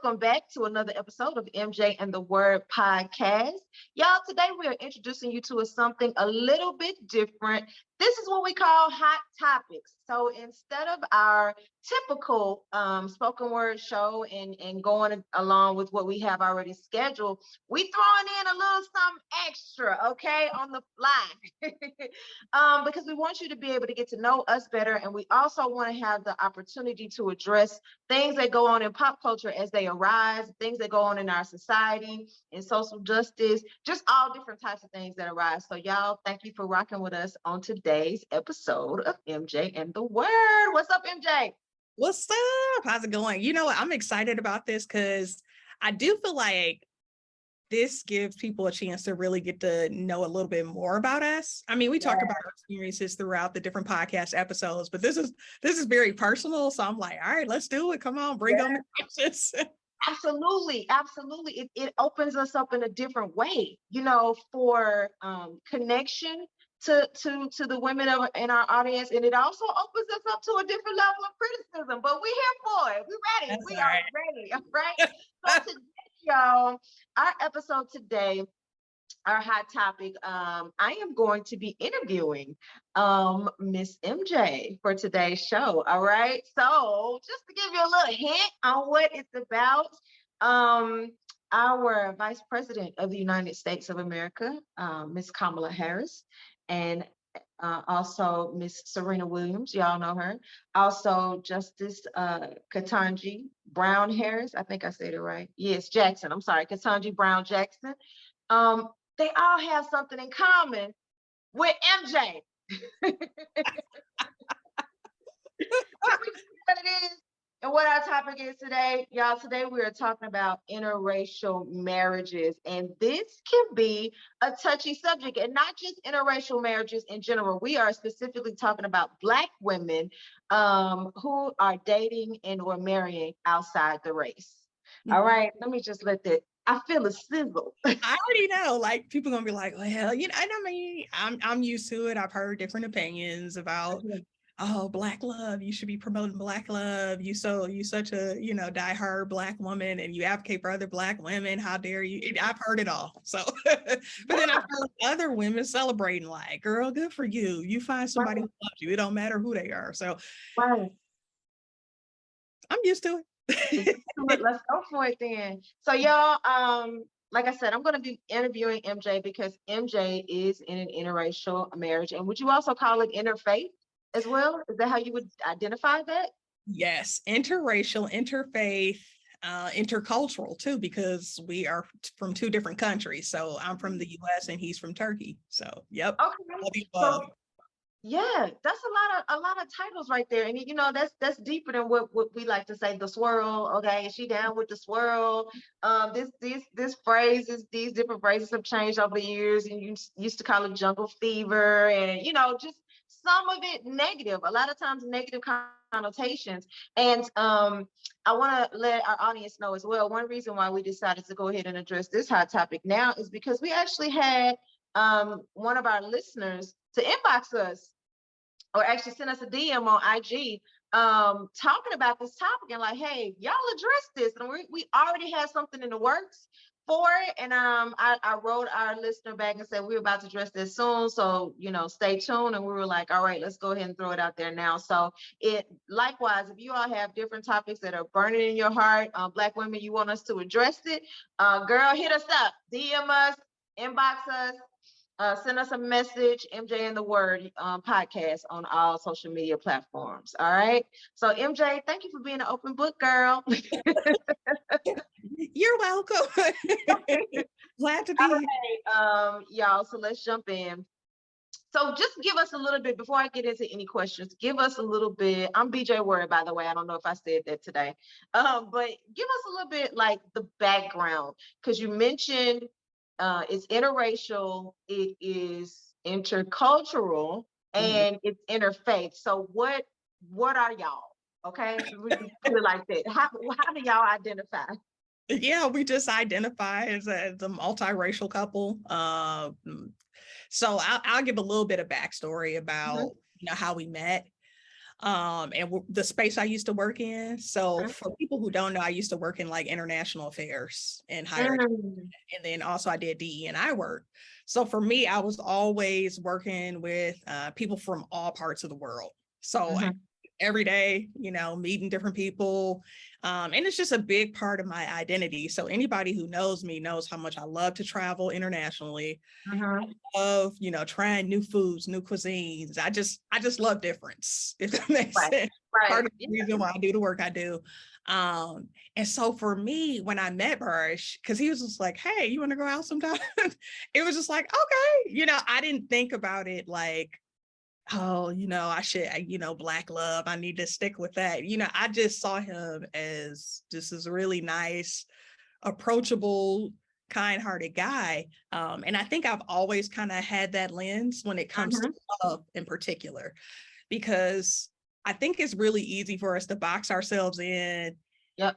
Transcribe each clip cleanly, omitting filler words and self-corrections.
welcome back to another episode of MJ and the Word podcast. Y'all, today we are introducing you to something a little bit different. This is what we call hot topics. So instead of our typical spoken word show and going along with what we have already scheduled, we throwing in a little something extra, okay, on the fly. Because we want you to be able to get to know us better, and we also want to have the opportunity to address things that go on in pop culture as they arise, things that go on in our society, in social justice, just all different types of things that arise. So y'all, thank you for rocking with us on today's episode of MJ and the Word. What's up, MJ? What's up? How's it going? You know what? I'm excited about this because I do feel like this gives people a chance to really get to know a little bit more about us. I mean, we talk about our experiences throughout the different podcast episodes, but this is very personal. So I'm like, all right, let's do it. Come on, bring on the questions. Absolutely. It opens us up in a different way, for connection to the women in our audience, and it also opens us up to a different level of criticism. But we're here for it. We're ready. We are ready. All right. So today, y'all, our episode today, our hot topic, I am going to be interviewing Miss MJ for today's show. All right. So just to give you a little hint on what it's about, our Vice President of the United States of America, Miss Kamala Harris, and also Miss Serena Williams, y'all know her. Also Justice Ketanji Brown Harris, I think I said it right. Yes, Jackson. I'm sorry, Ketanji Brown Jackson. They all have something in common with MJ. What it is and what our topic is today, y'all. Today we are talking about interracial marriages, and this can be a touchy subject, and not just interracial marriages in general. We are specifically talking about Black women who are dating and or marrying outside the race. Mm-hmm. All right, let me just let that. I feel a sizzle. I already know, like, people gonna be like, well, I'm used to it. I've heard different opinions about, oh, Black love, you should be promoting Black love. You such a, diehard Black woman, and you advocate for other Black women. How dare you? I've heard it all. So, but then I've heard other women celebrating, like, girl, good for you. You find somebody who loves you. It don't matter who they are. So I'm used to it. Let's go for it then. So y'all, like I said, I'm going to be interviewing MJ because MJ is in an interracial marriage. And would you also call it interfaith as well? Is that how you would identify that? Yes, interracial, interfaith, intercultural too, because we are from two different countries. So I'm from the US and he's from Turkey. So yep. Okay. So, yeah, that's a lot of titles right there, and that's deeper than what we like to say. The swirl, okay? Is she down with the swirl? These phrases, these different phrases have changed over the years, and you used to call it jungle fever, and just some of it negative. A lot of times negative connotations, and I want to let our audience know as well. One reason why we decided to go ahead and address this hot topic now is because we actually had one of our listeners to inbox us, or actually send us a DM on IG talking about this topic and like, hey, y'all address this. And we already had something in the works for it. And I wrote our listener back and said, we're about to address this soon. So, stay tuned. And we were like, all right, let's go ahead and throw it out there now. So likewise, if you all have different topics that are burning in your heart, Black women, you want us to address it, girl, hit us up, DM us, inbox us. Send us a message, MJ and the Word podcast on all social media platforms. All right. So MJ, thank you for being an open book, girl. You're welcome. Glad to be here. Y'all, so let's jump in. So just give us a little bit, before I get into any questions, give us a little bit. I'm BJ Word, by the way. I don't know if I said that today. But give us a little bit like the background, because you mentioned it's interracial, it is intercultural, and it's interfaith. So what are y'all? Okay, we can put it like that. How do y'all identify? Yeah, we just identify as a multiracial couple. So I'll give a little bit of backstory about how we met. the space I used to work in. So for people who don't know, I used to work in like international affairs and higher education. And then also I did DE&I work. So for me, I was always working with people from all parts of the world. So every day, meeting different people. And it's just a big part of my identity. So anybody who knows me knows how much I love to travel internationally. Of trying new foods, new cuisines. I just love difference, if that makes sense. Part of the reason why I do the work I do. And so for me, when I met Barsh, because he was just like, hey, you want to go out sometime? It was just like, okay, I didn't think about it like, oh, I should, Black love, I need to stick with that. I just saw him as just this really nice, approachable, kind-hearted guy. And I think I've always kind of had that lens when it comes to love in particular, because I think it's really easy for us to box ourselves in. Yep.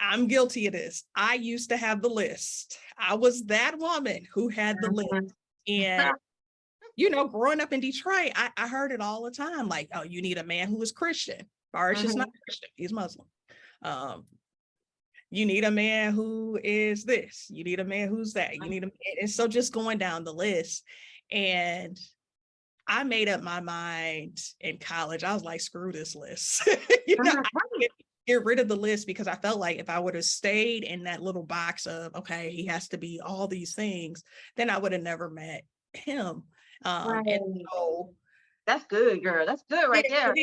I'm guilty of this. I used to have the list. I was that woman who had the list. And growing up in Detroit, I heard it all the time. Like, oh, you need a man who is Christian. Barsh is not Christian. He's Muslim. You need a man who is this. You need a man who's that. You need a man. And so just going down the list. And I made up my mind in college. I was like, screw this list. I get rid of the list, because I felt like if I would have stayed in that little box of, okay, he has to be all these things, then I would have never met him. And so that's good, girl. That's good right there.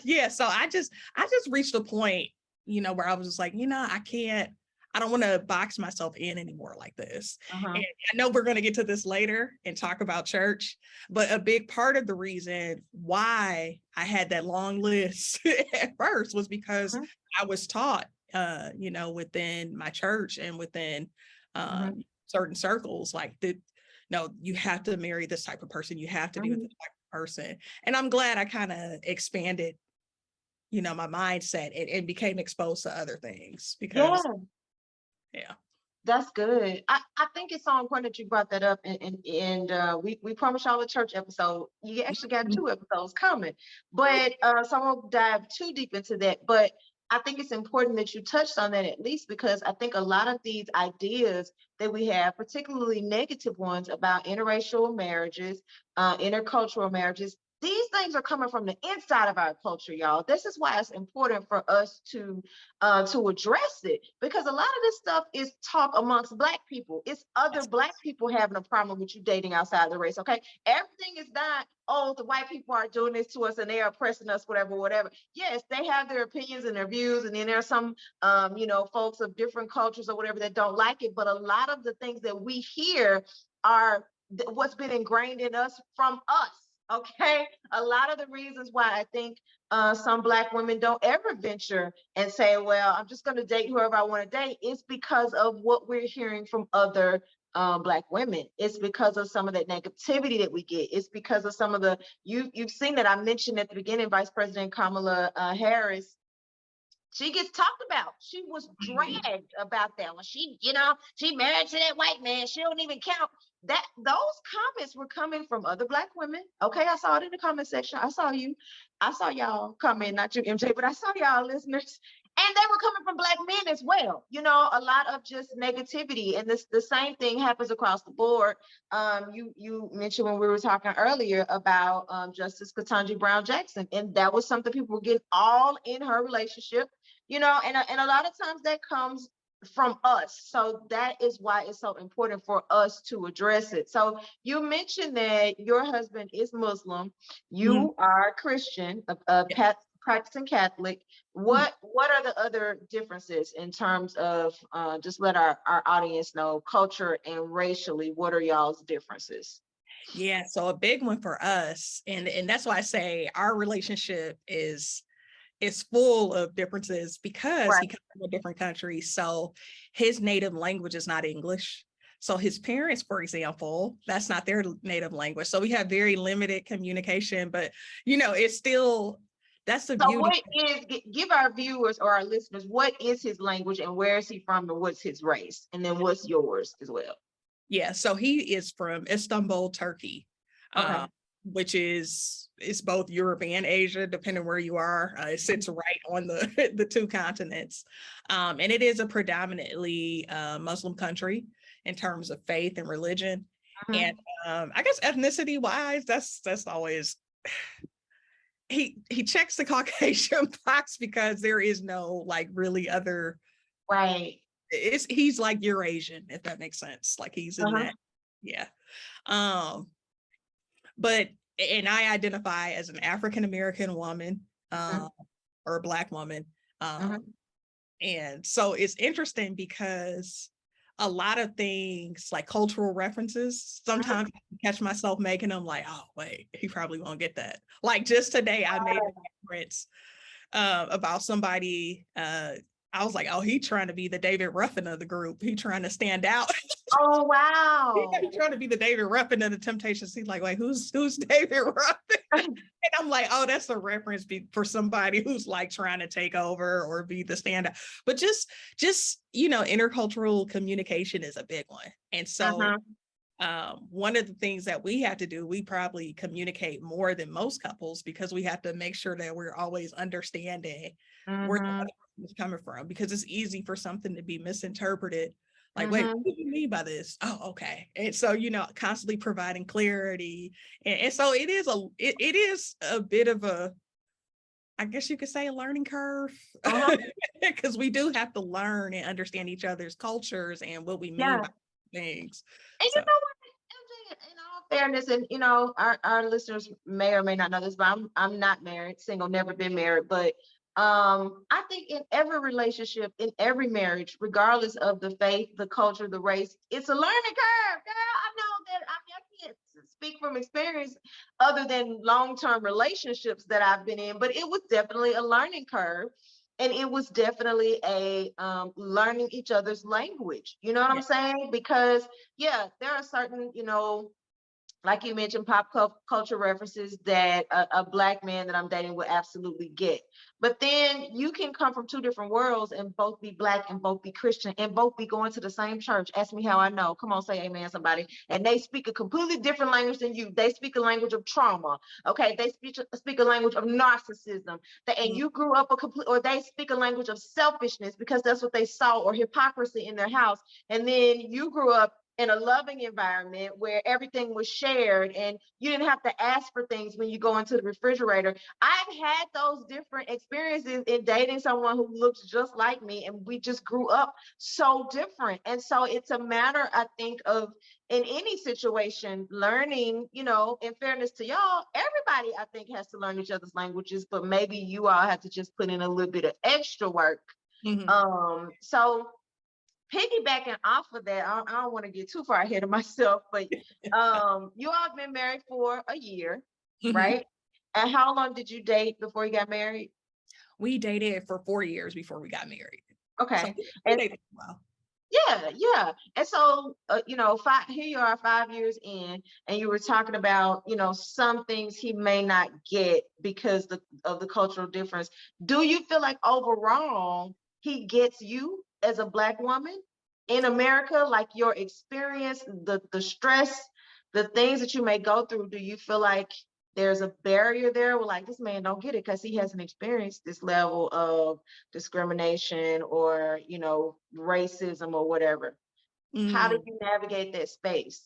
Yeah. So I just reached a point, where I was just like, I don't want to box myself in anymore like this. And I know we're going to get to this later and talk about church, but a big part of the reason why I had that long list at first was because I was taught, within my church and within certain circles, like no, you have to marry this type of person. You have to be with this type of person. And I'm glad I kind of expanded, my mindset and became exposed to other things, because that's good. I think it's so important that you brought that up, and we promised y'all a church episode. You actually got 2 episodes coming, but so I won't dive too deep into that. But I think it's important that you touched on that, at least because I think a lot of these ideas that we have, particularly negative ones about interracial marriages, intercultural marriages, these things are coming from the inside of our culture, y'all. This is why it's important for us to address it, because a lot of this stuff is talk amongst Black people. It's other Black people having a problem with you dating outside the race. Okay, everything is not, oh, the white people are doing this to us and they are oppressing us, whatever. Yes, they have their opinions and their views, and then there are some folks of different cultures or whatever that don't like it. But a lot of the things that we hear are what's been ingrained in us from us. Okay, a lot of the reasons why I think some Black women don't ever venture and say, well, I'm just going to date whoever I want to date, is because of what we're hearing from other Black women. It's because of some of that negativity that we get. It's because of some of the, you've seen that I mentioned at the beginning, Vice President Kamala Harris. She gets talked about. She was dragged about that one. She married to that white man. She don't even count. That those comments were coming from other Black women. Okay, I saw it in the comment section. I saw you. I saw y'all comment, not you, MJ, but I saw y'all listeners. And they were coming from Black men as well. A lot of just negativity. And the same thing happens across the board. You mentioned when we were talking earlier about Justice Ketanji Brown Jackson, and that was something people were getting all in her relationship. And a lot of times that comes from us. So that is why it's so important for us to address it. So you mentioned that your husband is Muslim, you are Christian, practicing Catholic. What are the other differences in terms of just let our audience know, culture and racially, what are y'all's differences? Yeah, so a big one for us, and that's why I say our relationship is full of differences, because he comes from a different country. So his native language is not English. So his parents, for example, that's not their native language. So we have very limited communication, but it's still, that's the beauty. So what is, give our viewers or our listeners, what is his language and where is he from and what's his race? And then what's yours as well? Yeah, so he is from Istanbul, Turkey. Okay. which is it's both Europe and Asia, depending where you are. It sits right on the the two continents, and it is a predominantly Muslim country in terms of faith and religion. And I guess ethnicity wise, that's always he checks the Caucasian box because there is no like really other. Right. He's like Eurasian, if that makes sense. Like he's in that, yeah. But and I identify as an African American woman, or a Black woman. And so it's interesting because a lot of things like cultural references, sometimes I catch myself making them like, oh, wait, he probably won't get that. Like just today, I made a reference about somebody. I was like, oh, he trying to be the David Ruffin of the group. He trying to stand out. Oh, wow. He trying to be the David Ruffin of the Temptations. He's like, wait, who's David Ruffin? And I'm like, oh, that's a reference for somebody who's like trying to take over or be the standout. But just intercultural communication is a big one. And so one of the things that we have to do, we probably communicate more than most couples because we have to make sure that we're always understanding where the other person is coming from, because it's easy for something to be misinterpreted. Like, wait, what do you mean by this? Oh, okay. And so, constantly providing clarity. And so it is a bit of a, I guess you could say, a learning curve, because we do have to learn and understand each other's cultures and what we mean by things. And you know what, MJ, in all fairness, and our listeners may or may not know this, but I'm not married, single, never been married, but I think in every relationship, in every marriage, regardless of the faith, the culture, the race, it's a learning curve, girl. I know that. I can't speak from experience other than long-term relationships that I've been in, but it was definitely a learning curve. And it was definitely a learning each other's language. You know what I'm saying? Because, there are certain, like you mentioned, pop culture references that a Black man that I'm dating would absolutely get. But then you can come from two different worlds and both be Black and both be Christian and both be going to the same church. Ask me how I know. Come on, say amen, somebody. And they speak a completely different language than you. They speak a language of trauma. Okay, they speak a language of narcissism. And you grew up or they speak a language of selfishness because that's what they saw, or hypocrisy in their house. And then you grew up in a loving environment where everything was shared and you didn't have to ask for things when you go into the refrigerator. I've had those different experiences in dating someone who looks just like me, and we just grew up so different. And so it's a matter, I think, of in any situation, learning, in fairness to y'all, everybody, I think, has to learn each other's languages, but maybe you all have to just put in a little bit of extra work. So piggybacking off of that, I don't want to get too far ahead of myself, but you all have been married for a year, right? And how long did you date before you got married? We dated for 4 years before we got married. Okay. So we dated a while. Yeah. And so, here you are 5 years in, and you were talking about, some things he may not get because of the cultural difference. Do you feel like overall he gets you as a Black woman in America, like your experience, the stress, the things that you may go through? Do you feel like there's a barrier there where like this man don't get it because he hasn't experienced this level of discrimination or racism or whatever? How do you navigate that space?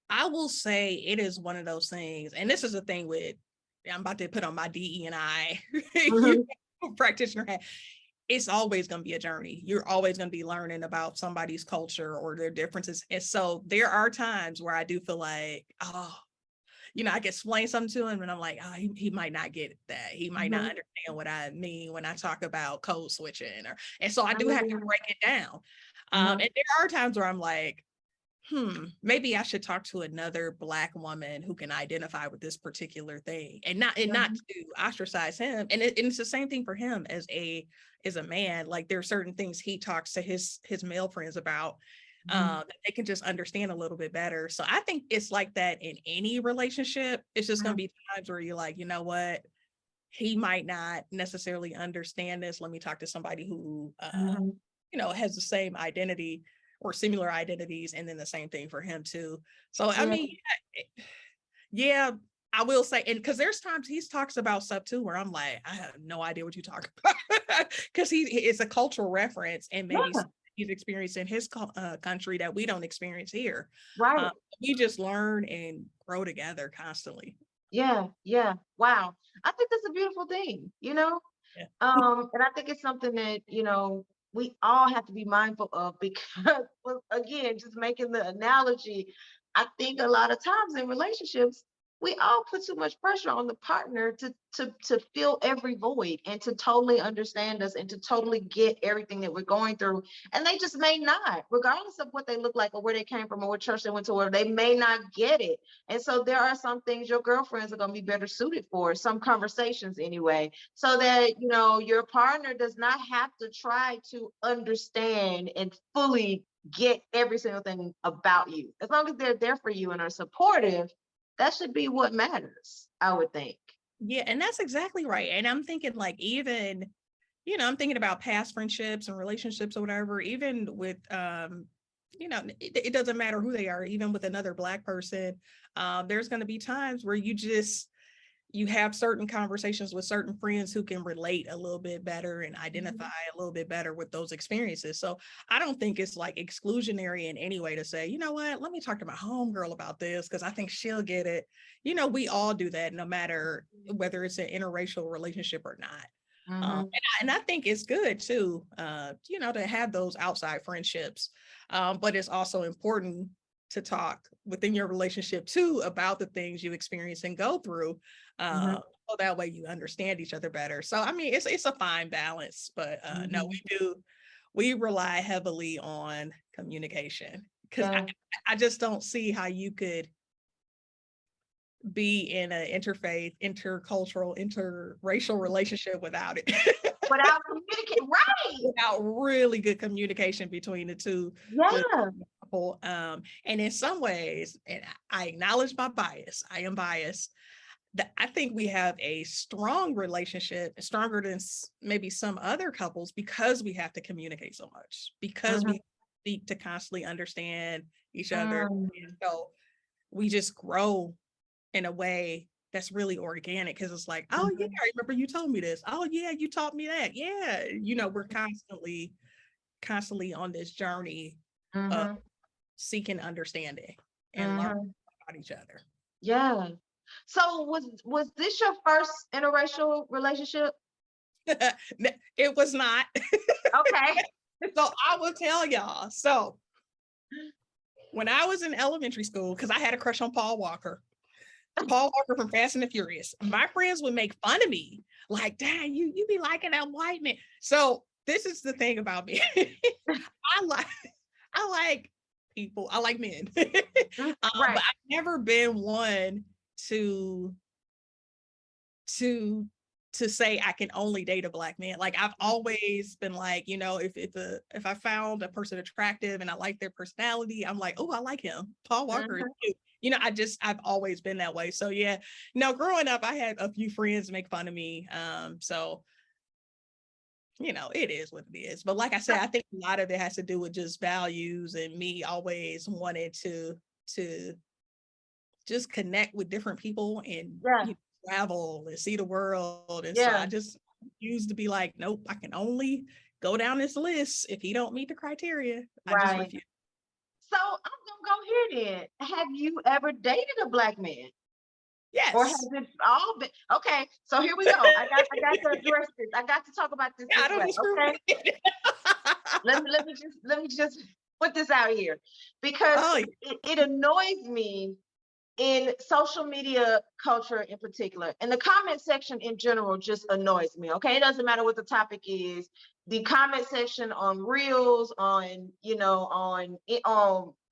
I will say it is one of those things, and this is the thing with, I'm about to put on my DE&I practitioner hat. It's always going to be a journey. You're always going to be learning about somebody's culture or their differences. And so there are times where I do feel like, I can explain something to him and I'm like, oh, he might not get that. He might not understand what I mean when I talk about code switching. And so I do have to break it down. And there are times where I'm like, maybe I should talk to another Black woman who can identify with this particular thing and not to ostracize him. And it's the same thing for him as a man. Like there are certain things he talks to his male friends about that they can just understand a little bit better. So I think it's like that in any relationship. It's just going to be times where you're like, you know what? He might not necessarily understand this. Let me talk to somebody who, has the same identity or similar identities, and then the same thing for him too. So I mean, I will say, and because there's times he talks about stuff too where I'm like, I have no idea what you talk about, because it's a cultural reference, and maybe Yeah, he's experienced in his country that we don't experience here. right. We just learn and grow together constantly. Yeah, yeah. Wow. I think that's a beautiful thing, you know? Yeah. And I think it's something that, we all have to be mindful of because, well, again, just making the analogy, I think a lot of times in relationships, we all put too much pressure on the partner to fill every void and to totally understand us and to totally get everything that we're going through. And they just may not, regardless of what they look like or where they came from or what church they went to, or they may not get it. And so there are some things your girlfriends are going to be better suited for, some conversations anyway, so that, your partner does not have to try to understand and fully get every single thing about you. As long as they're there for you and are supportive, that should be what matters, I would think. Yeah, and that's exactly right. And I'm thinking like even, I'm thinking about past friendships and relationships or whatever, even with it doesn't matter who they are, even with another Black person. There's going to be times where you have certain conversations with certain friends who can relate a little bit better and identify a little bit better with those experiences. So I don't think it's like exclusionary in any way to say, you know what, let me talk to my homegirl about this because I think she'll get it. We all do that, no matter whether it's an interracial relationship or not. And I think it's good too, to have those outside friendships. But it's also important to talk within your relationship too about the things you experience and go through. So that way you understand each other better. So I mean, it's a fine balance, but no, we rely heavily on communication, because Yeah. I just don't see how you could be in an interfaith, intercultural, interracial relationship without it. Without communicating, right? Without really good communication between the two. Yeah. People. And in some ways, and I acknowledge my bias, I am biased, that I think we have a strong relationship, stronger than maybe some other couples, because we have to communicate so much, because we need to constantly understand each other. And so we just grow in a way that's really organic, because it's like, oh yeah, I remember you told me this. Oh yeah, you taught me that. Yeah, we're constantly on this journey of seeking understanding and learning about each other. Yeah. So was this your first interracial relationship? It was not. Okay. So I will tell y'all. So when I was in elementary school, because I had a crush on Paul Walker from Fast and the Furious, my friends would make fun of me, like, "Dang, you be liking that white man." So this is the thing about me. I like people. I like men. But I've never been one to say I can only date a Black man. Like, I've always been like, if I found a person attractive and I like their personality, I'm like, oh, I like him. Paul Walker is cute. I've always been that way. So yeah, growing up, I had a few friends make fun of me. So it is what it is. But like I said, I think a lot of it has to do with just values and me always wanting to just connect with different people and travel and see the world. And so I just used to be like, nope, I can only go down this list. If he don't meet the criteria, I just refuse. So I'm gonna go here then. Have you ever dated a Black man? Yes. Or has it all been okay? So here we go. I got to address this. I got to talk about this way. Okay. let me just put this out here, because it annoys me in social media culture in particular, and the comment section in general just annoys me. Okay, it doesn't matter what the topic is. The comment section on Reels, on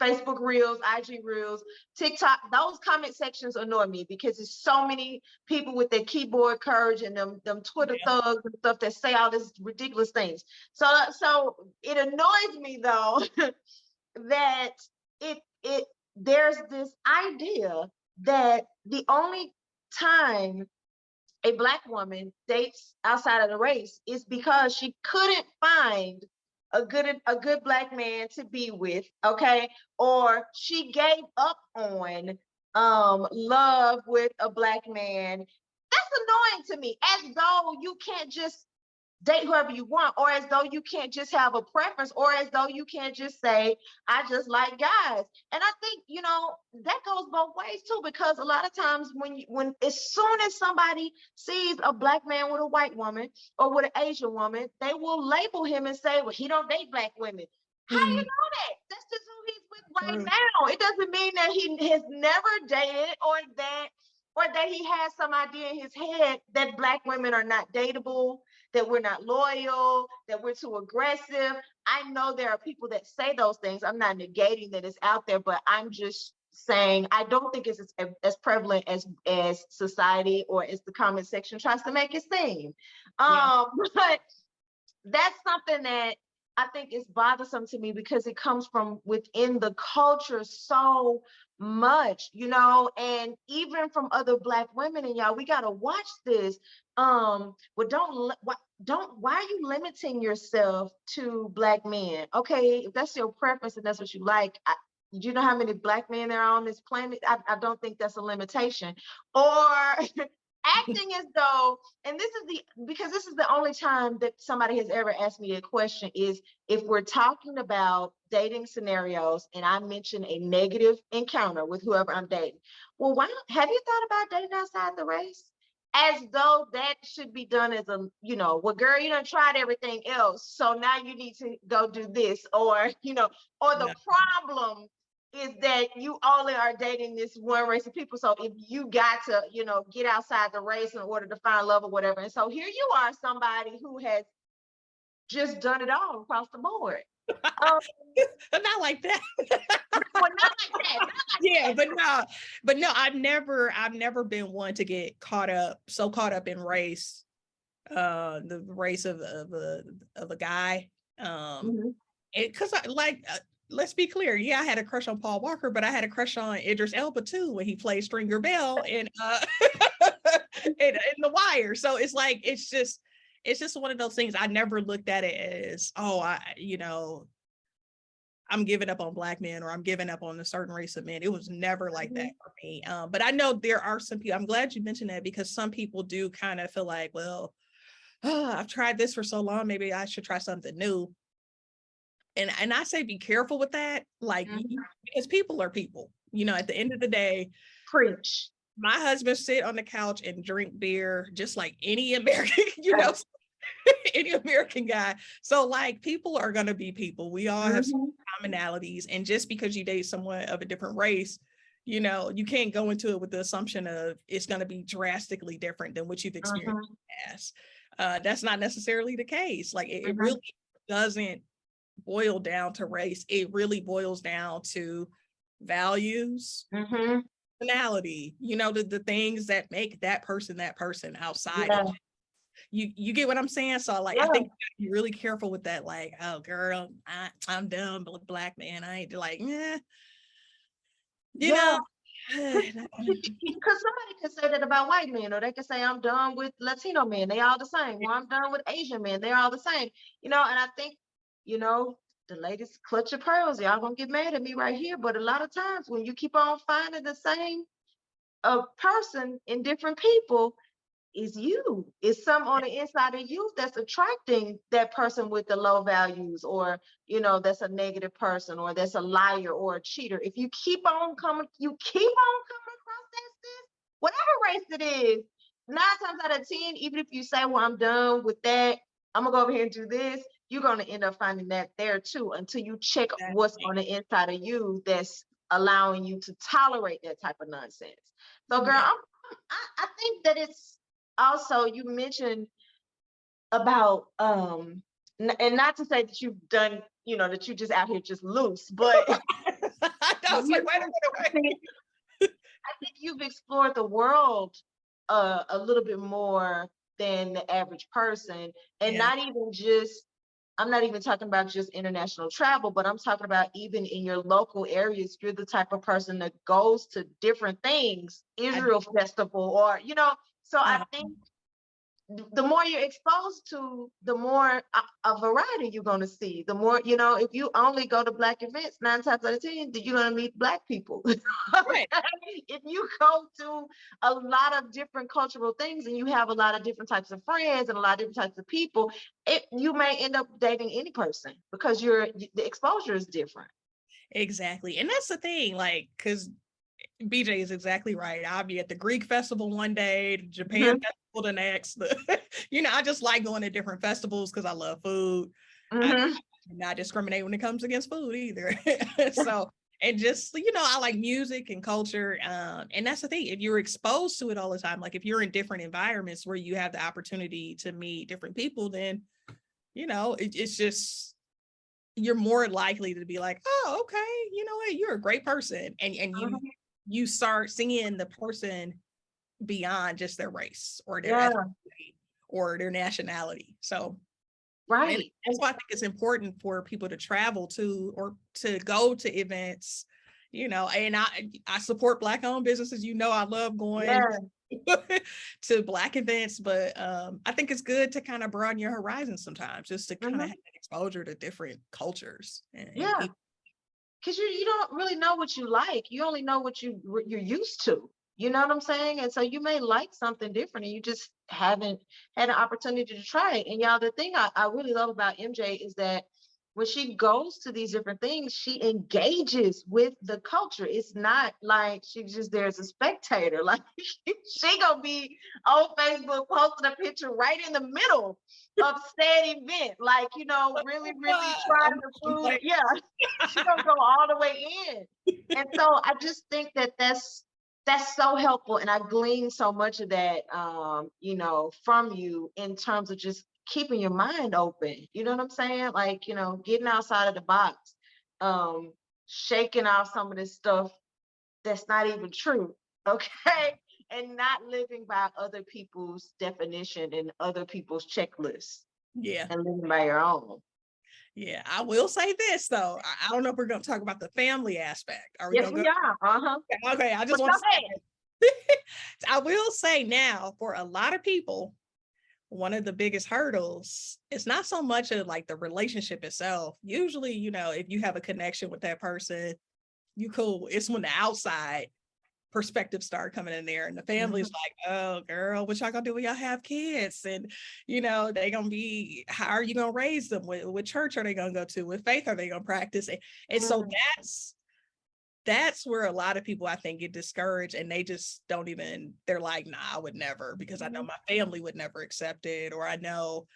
Facebook Reels, IG Reels, TikTok, those comment sections annoy me because there's so many people with their keyboard courage and them Twitter thugs and stuff that say all this ridiculous things. So it annoys me though that it there's this idea that the only time a Black woman dates outside of the race is because she couldn't find a good Black man to be with, okay? Or she gave up on love with a Black man. That's annoying to me, as though you can't just date whoever you want, or as though you can't just have a preference, or as though you can't just say, I just like guys. And I think, that goes both ways too, because a lot of times when as soon as somebody sees a Black man with a white woman or with an Asian woman, they will label him and say, well, he don't date Black women. How do you know that? That's just who he's with right now. It doesn't mean that he has never dated, or that he has some idea in his head that Black women are not dateable, that we're not loyal, that we're too aggressive. I know there are people that say those things. I'm not negating that it's out there, but I'm just saying I don't think it's as prevalent as society or as the comment section tries to make it seem. But that's something that I think is bothersome to me, because it comes from within the culture so much, and even from other Black women. And y'all, we gotta watch this. Well, why are you limiting yourself to Black men? Okay, if that's your preference and that's what you like, you know how many Black men there are on this planet? I don't think that's a limitation. Or acting as though, and because this is the only time that somebody has ever asked me a question, is if we're talking about dating scenarios and I mention a negative encounter with whoever I'm dating. Well, have you thought about dating outside the race? As though that should be done as a, well, girl, you done tried everything else, so now you need to go do this, or the problem is that you only are dating this one race of people. So if you got to, get outside the race in order to find love or whatever. And so here you are, somebody who has just done it all across the board. Not like that. Well, not like that. Yeah, but no, I've never been one to get so caught up in race, the race of a guy. Because let's be clear. Yeah, I had a crush on Paul Walker, but I had a crush on Idris Elba too when he played Stringer Bell in in The Wire. So it's like it's just one of those things. I never looked at it as, I'm giving up on Black men, or I'm giving up on a certain race of men. It was never like that for me. But I know there are some people. I'm glad you mentioned that, because some people do kind of feel like, well, I've tried this for so long, maybe I should try something new. And I say be careful with that, like, because people are people. At the end of the day, preach. My husband sit on the couch and drink beer just like any American, any American guy. So like, people are going to be people. We all have some commonalities. And just because you date someone of a different race, you can't go into it with the assumption of it's going to be drastically different than what you've experienced in the past. That's not necessarily the case. Like it really doesn't boil down to race. It really boils down to values, personality, the things that make that person outside of it. You get what I'm saying? So like, I think you gotta be really careful with that. Like, oh girl, I'm done with Black man. I ain't like, know. Because somebody could say that about white men, or they could say, I'm done with Latino men, they all the same. Or I'm done with Asian men, they're all the same. And I think, the ladies clutch your pearls. Y'all gonna get mad at me right here. But a lot of times when you keep on finding the same person in different people, is some on the inside of you that's attracting that person with the low values, or that's a negative person, or that's a liar or a cheater. If you keep on coming across that, whatever race it is, 9 times out of 10, even if you say, well, I'm done with that, I'm gonna go over here and do this, you're gonna end up finding that there too, until you check what's on the inside of you that's allowing you to tolerate that type of nonsense. So girl, I think that it's also, you mentioned about and not to say that you've done, that you just out here just loose, but I was like, wait a minute. I think you've explored the world a little bit more than the average person, and I'm not even talking about just international travel, but I'm talking about even in your local areas. You're the type of person that goes to different things, Israel festival, or so I think the more you're exposed to, the more a variety you're going to see. The more, if you only go to Black events, 9 times out of 10, you're going to meet Black people. Right. If you go to a lot of different cultural things and you have a lot of different types of friends and a lot of different types of people, you may end up dating any person because the exposure is different. Exactly. And that's the thing, like, because BJ is exactly right. I'll be at the Greek festival one day, the Japan festival the next. I just like going to different festivals because I love food. I do not discriminate when it comes against food either. So, and just, I like music and culture. And that's the thing. If you're exposed to it all the time, like if you're in different environments where you have the opportunity to meet different people, then, it's just, you're more likely to be like, oh, okay, you know what, you're a great person. And you start seeing the person beyond just their race or their ethnicity or their nationality. So right. That's why I think it's important for people to travel to or to go to events, and I support Black owned businesses. I love going to Black events, but I think it's good to kind of broaden your horizons sometimes, just to kind of have exposure to different cultures and people. Because you don't really know what you like. You only know what you're used to. You know what I'm saying? And so you may like something different and you just haven't had an opportunity to try it. And y'all, the thing I really love about MJ is that when she goes to these different things, she engages with the culture. It's not like she's just there as a spectator. Like she gonna be on Facebook posting a picture right in the middle of said event. Like, really, really trying the food. Yeah, she's gonna go all the way in. And so I just think that that's so helpful. And I glean so much of that, from you in terms of just keeping your mind open. You know what I'm saying? Like, getting outside of the box, shaking off some of this stuff that's not even true. Okay. And not living by other people's definition and other people's checklists. Yeah. And living by your own. Yeah, I will say this though. I don't know if we're going to talk about the family aspect. Are we yes, going we are. Okay, I just want to say I will say now, for a lot of people, one of the biggest hurdles, it's not so much of like the relationship itself. Usually, if you have a connection with that person, you cool. It's when the outside perspectives start coming in there and the family's like, oh girl, what y'all gonna do when y'all have kids? And they gonna be, how are you gonna raise them? What church are they gonna go to? What faith are they gonna practice? And so that's where a lot of people, I think, get discouraged and they just don't even, they're like, nah, I would never, because I know my family would never accept it, or I know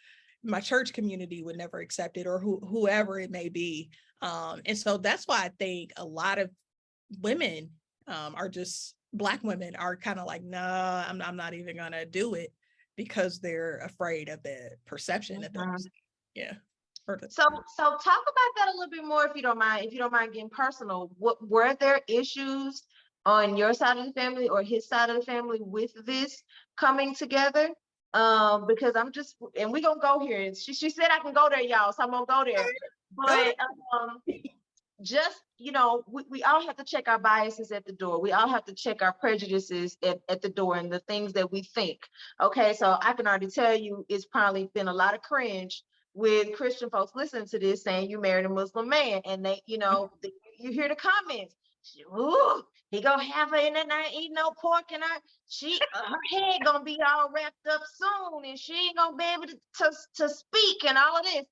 my church community would never accept it, or whoever it may be. And so that's why I think a lot of women are just, Black women are kind of like, nah, I'm not even gonna do it, because they're afraid of the perception that they're yeah. So talk about that a little bit more, if you don't mind getting personal. What were there issues on your side of the family or his side of the family with this coming together? Because I'm just, and we're gonna go here. She said I can go there, y'all, so I'm gonna go there. But just, we all have to check our biases at the door. We all have to check our prejudices at the door and the things that we think. Okay, so I can already tell you it's probably been a lot of cringe with Christian folks listening to this saying you married a Muslim man, and they, you hear the comments. Ooh, he gonna have her in there not eat no pork, and her head gonna be all wrapped up soon, and she ain't gonna be able to speak and all of this,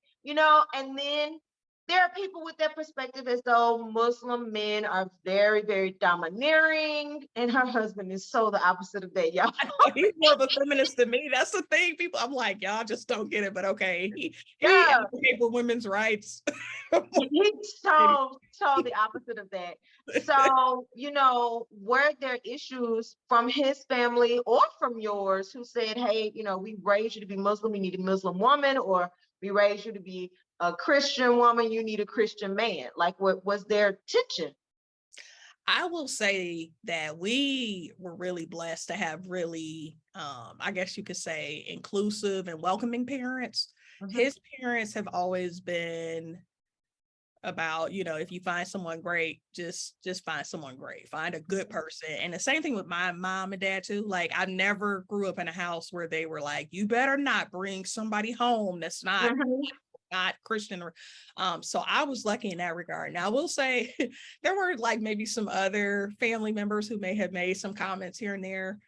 and then there are people with that perspective as though Muslim men are very, very domineering, and her husband is so the opposite of that, y'all. He's more of a feminist than me. That's the thing. People, I'm like, y'all just don't get it, but okay. He advocates for women's rights. He's so the opposite of that. So, were there issues from his family or from yours who said, hey, we raised you to be Muslim, you need a Muslim woman, or we raised you to be a Christian woman, you need a Christian man? Like, what was there tension? I will say that we were really blessed to have really, I guess you could say, inclusive and welcoming parents. His parents have always been about, if you find someone great, just find someone great, find a good person. And the same thing with my mom and dad too. Like, I never grew up in a house where they were like, you better not bring somebody home that's not Christian. Or so I was lucky in that regard. Now I will say there were like maybe some other family members who may have made some comments here and there,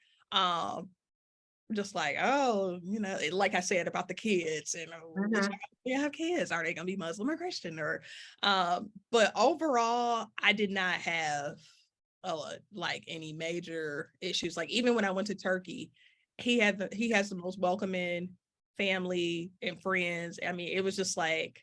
just like, oh, like I said about the kids, and which you have kids, are they gonna be Muslim or Christian? Or but overall I did not have like any major issues. Like, even when I went to Turkey, he has the most welcoming family and friends. I mean, it was just like,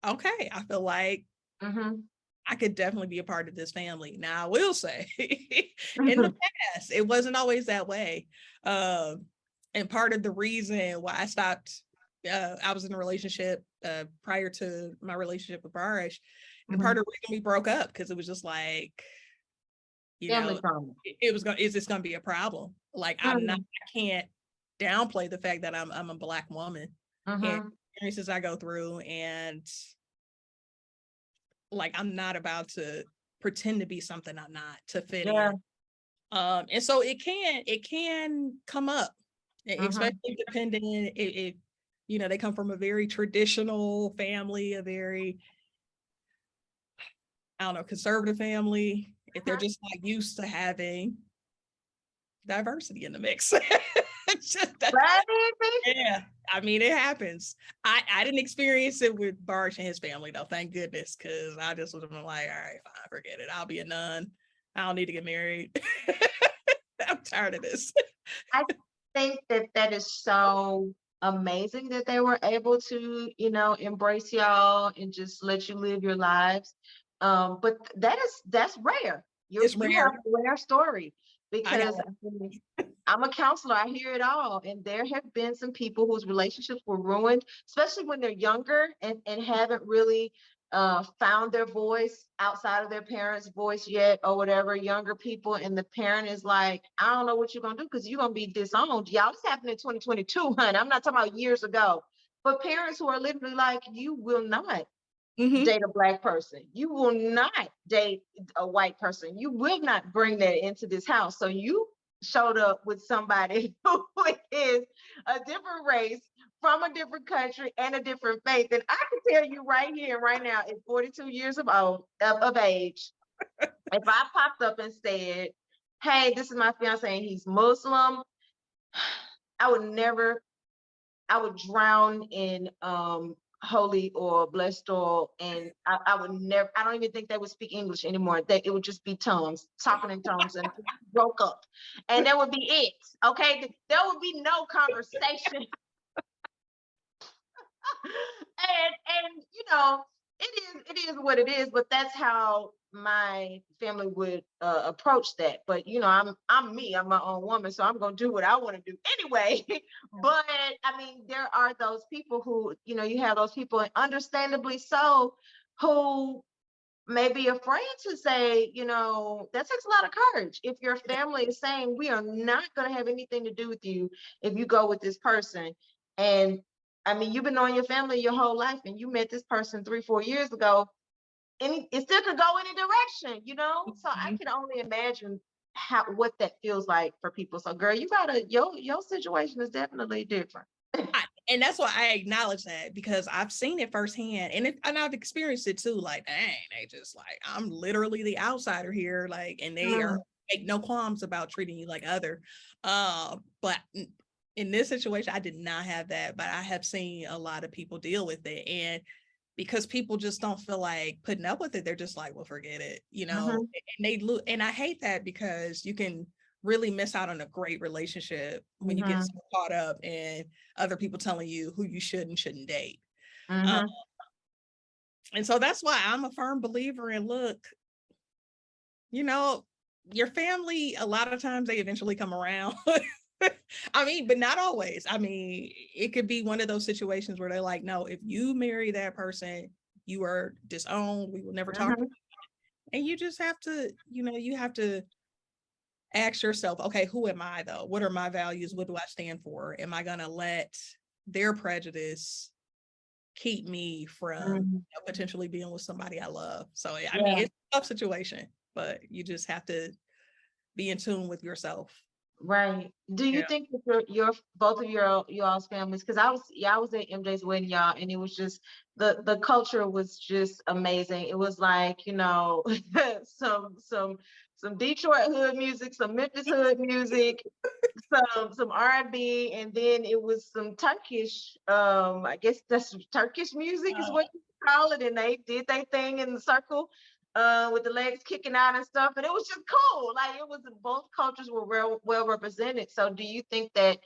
okay, I feel like I could definitely be a part of this family. Now, I will say, in the past, it wasn't always that way. And part of the reason why I stopped, I was in a relationship prior to my relationship with Barish, and part of the reason we broke up, because it was just like, family trauma. Is this gonna be a problem? Like, I can't downplay the fact that I'm a Black woman and experiences I go through, and like, I'm not about to pretend to be something I'm not to fit in. And so it can come up, especially depending if they come from a very traditional family, a very, I don't know, conservative family, if they're just not used to having diversity in the mix. Yeah, I mean, it happens. I didn't experience it with Barsh and his family though, thank goodness, because I just was like, all right, fine, forget it. I'll be a nun. I don't need to get married. I'm tired of this. I think that is so amazing that they were able to, embrace y'all and just let you live your lives. But that's rare. You have a rare story, because I'm a counselor. I hear it all. And there have been some people whose relationships were ruined, especially when they're younger and haven't really found their voice outside of their parents' voice yet, or whatever. Younger people, and the parent is like, I don't know what you're going to do, because you're going to be disowned. Y'all, this happened in 2022, honey. I'm not talking about years ago. But parents who are literally like, you will not date a Black person. You will not date a white person. You will not bring that into this house. So you showed up with somebody who is a different race, from a different country, and a different faith. And I can tell you right here, right now, at 42 years of age, if I popped up and said, hey, this is my fiance and he's Muslim, I would drown in holy or blessed oil, and I would never, I don't even think they would speak English anymore. It would just be tongues, talking in tongues, and broke up. And that would be it. Okay. There would be no conversation. and it is what it is, but that's how my family would approach that. But I'm me, I'm my own woman, so I'm gonna do what I want to do anyway. But I mean, there are those people who, you have those people, and understandably so, who may be afraid to say, that takes a lot of courage. If your family is saying, we are not going to have anything to do with you if you go with this person. And I mean, you've been knowing your family your whole life, and you met this person 3-4 years ago, and it still could go any direction, So I can only imagine what that feels like for people. So girl, your situation is definitely different. And that's why I acknowledge that, because I've seen it firsthand, and I've experienced it too. Like, dang, they just like, I'm literally the outsider here, like, and they are make no qualms about treating you like other. But in this situation, I did not have that, but I have seen a lot of people deal with it, and because people just don't feel like putting up with it, they're just like, well, forget it, And they and I hate that, because you can really miss out on a great relationship when you get so caught up in other people telling you who you should and shouldn't date. And so that's why I'm a firm believer in, look, your family, a lot of times they eventually come around. I mean, but not always. I mean, it could be one of those situations where they're like, no, if you marry that person, you are disowned. We will never talk about it. And you just have to, you have to ask yourself, okay, who am I though? What are my values? What do I stand for? Am I going to let their prejudice keep me from potentially being with somebody I love. So I mean, it's a tough situation, but you just have to be in tune with yourself. Right. Do you Yeah. think that your both of y'all's families? Because I was at MJ's wedding, y'all, and it was just the culture was just amazing. It was like, some some Detroit hood music, some Memphis hood music, some R&B, and then it was some Turkish, I guess that's Turkish music is Uh, what you call it, and they did their thing in the circle, with the legs kicking out and stuff, and it was just cool. Like, it was, both cultures were well represented. So do you think that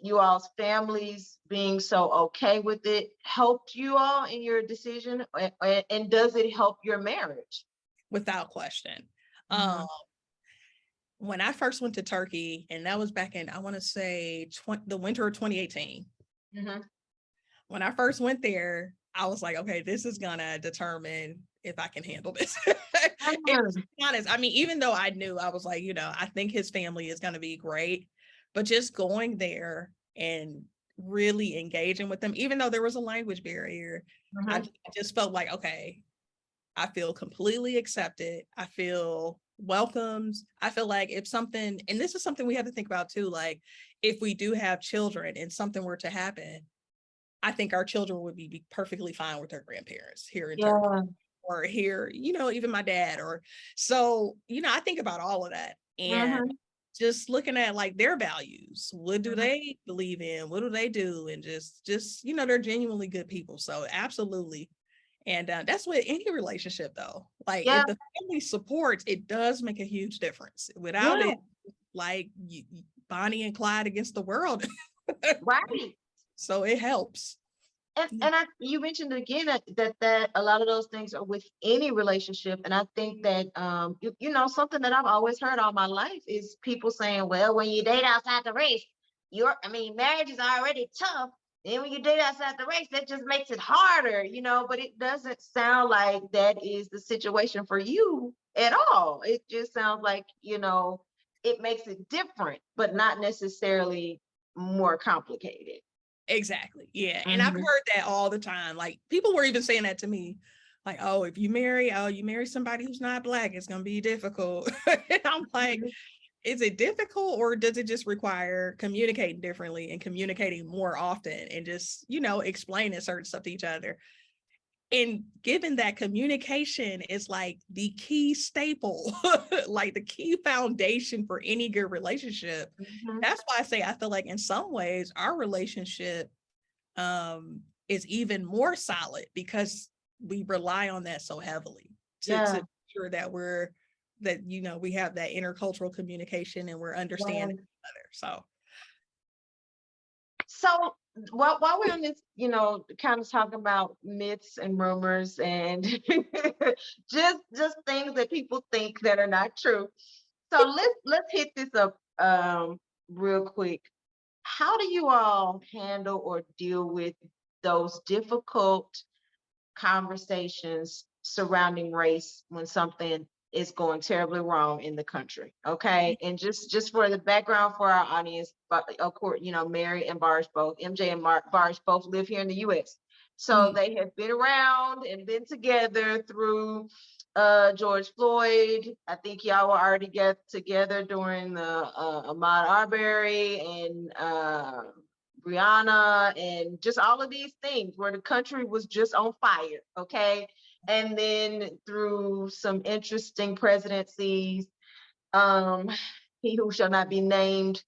you all's families being so okay with it helped you all in your decision, and does it help your marriage? Without question. Mhm. When I first went to Turkey, and that was back in, I want to say the winter of 2018. Mhm. When I first went there, I was like, okay, this is gonna determine if I can handle this. And to Mhm. be honest, I mean, even though I knew, I was like, I think his family is gonna be great, but just going there and really engaging with them, even though there was a language barrier, I Mhm. just felt like, okay, I feel completely accepted. I feel welcomed. I feel like if something, and this is something we have to think about too, like if we do have children and something were to happen, I think our children would be perfectly fine with their grandparents here in Turkey, Yeah. or here, even my dad, or so, I think about all of that, and Mhm. just looking at like their values. What do Mhm. they believe in? What do they do? And just, they're genuinely good people. So absolutely. And that's with any relationship though. Like Yeah. if the family supports, it does make a huge difference. Without Yeah. it, like Bonnie and Clyde against the world. Right. So it helps. And you mentioned again that a lot of those things are with any relationship, and I think that something that I've always heard all my life is people saying, well, when you date outside the race, marriage is already tough. And when you date outside the race, that just makes it harder, but it doesn't sound like that is the situation for you at all. It just sounds like, it makes it different, but not necessarily more complicated. Exactly. Yeah. And I've Mhm. heard that all the time. Like people were even saying that to me. Like, oh, if you marry somebody who's not Black, it's gonna be difficult. And I'm like, Mhm. is it difficult, or does it just require communicating differently and communicating more often and just, explaining certain stuff to each other? And given that communication is like the key staple, like the key foundation for any good relationship, Mhm. that's why I say I feel like in some ways our relationship is even more solid because we rely on that so heavily to Yeah. ensure that we have that intercultural communication and we're understanding Right. each other. So So while we're on this, kind of talking about myths and rumors and just things that people think that are not true. So let's hit this up real quick. How do you all handle or deal with those difficult conversations surrounding race when something is going terribly wrong in the country? Okay, and just for the background for our audience, but of course, Mary and Barge both, MJ and Barge both live here in the U.S., so mm, they have been around and been together through George Floyd. I think y'all were already get together during the Ahmaud Arbery and Brianna, and just all of these things where the country was just on fire. Okay. And then through some interesting presidencies, um, he who shall not be named,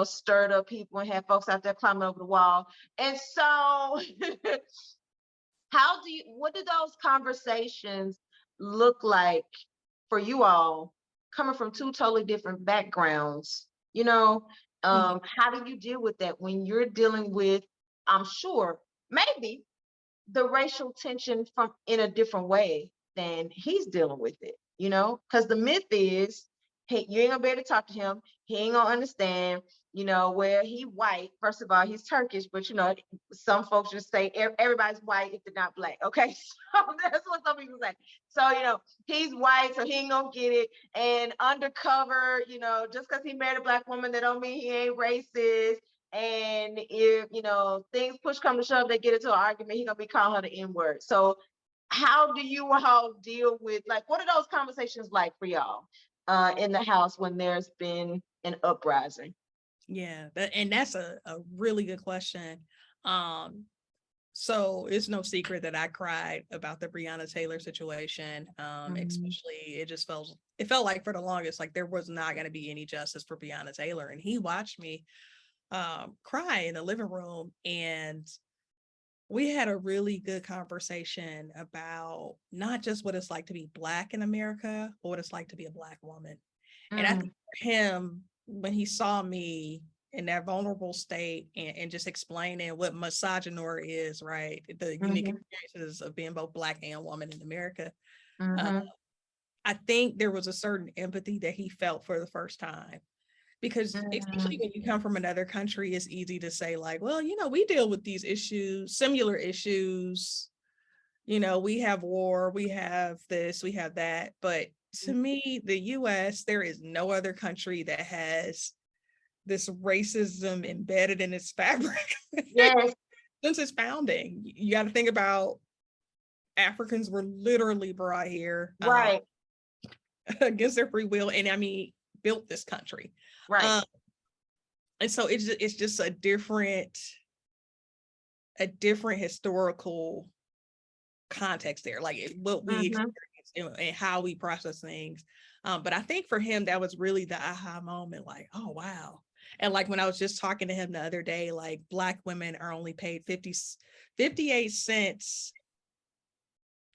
stirred up people and had folks out there climbing over the wall. And so, what do those conversations look like for you all, coming from two totally different backgrounds? mm, How do you deal with that when you're dealing with, I'm sure, maybe the racial tension from in a different way than he's dealing with it, because the myth is, hey, you ain't gonna be able to talk to him, he ain't gonna understand, where he white. First of all, he's Turkish, but some folks just say everybody's white if they're not Black. Okay. So that's what some people say. So he's white, so he ain't gonna get it. And undercover, just because he married a Black woman, that don't mean he ain't racist. And if, things push come to shove, they get into an argument, he's gonna be calling her the N-word. So how do you all deal with, like, what are those conversations like for y'all in the house when there's been an uprising? Yeah, and that's a really good question. So it's no secret that I cried about the Breonna Taylor situation. Especially it felt like for the longest, like there was not going to be any justice for Breonna Taylor. And he watched me cry in the living room, and we had a really good conversation about not just what it's like to be Black in America, but what it's like to be a Black woman. And I think for him, when he saw me in that vulnerable state and just explaining what misogynoir is, right? The unique experiences of being both Black and woman in America. I think there was a certain empathy that he felt for the first time. Because especially when you come from another country, it's easy to say like, well, we deal with these issues, similar issues. We have war, we have this, we have that. But to me, the US, there is no other country that has this racism embedded in its fabric. Yes. Since its founding. You got to think about Africans were literally brought here Right. Against their free will, and built this country. Right. And so it's just a different historical context there, like what we experience and how we process things. But I think for him, that was really the aha moment, like, oh, wow. And like when I was just talking to him the other day, like Black women are only paid 58 cents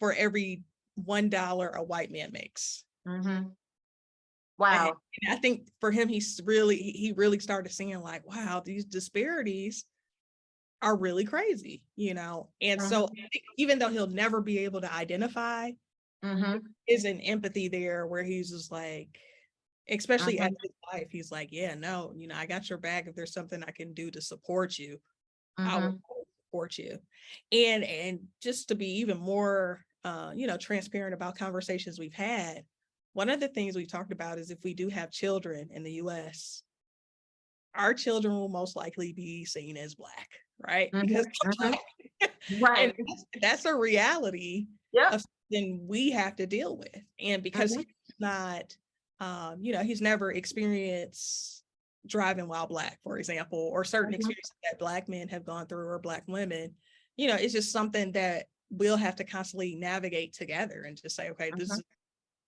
for every $1 a white man makes. Wow. And I think for him, he really started seeing like, wow, these disparities are really crazy, And so I think even though he'll never be able to identify, is an empathy there where he's just like, especially at his life, he's like, yeah, no, I got your back. If there's something I can do to support you, I will support you. And just to be even more, transparent about conversations we've had, one of the things we talked about is if we do have children in the US, our children will most likely be seen as Black, right? Because right. And that's a reality of something we have to deal with. And because he's not, he's never experienced driving while Black, for example, or certain experiences that Black men have gone through or Black women, it's just something that we'll have to constantly navigate together and just say, okay,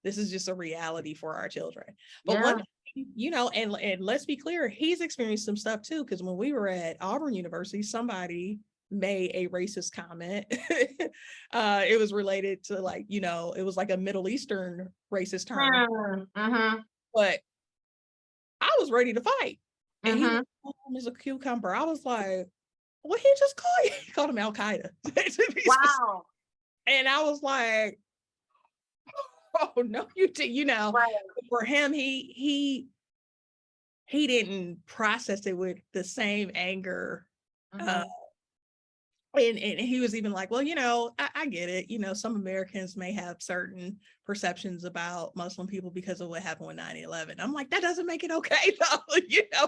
this is just a reality for our children. But one thing, and let's be clear, he's experienced some stuff too, because when we were at Auburn University, somebody made a racist comment. It was related to like, it was like a Middle Eastern racist term. But I was ready to fight. And he was as a cucumber. I was like, what he just call you? He called him Al Qaeda. Wow. And I was like, oh no, right. For him, he didn't process it with the same anger. And he was even like, well, I get it. Some Americans may have certain perceptions about Muslim people because of what happened with 9/11. I'm like, that doesn't make it okay though,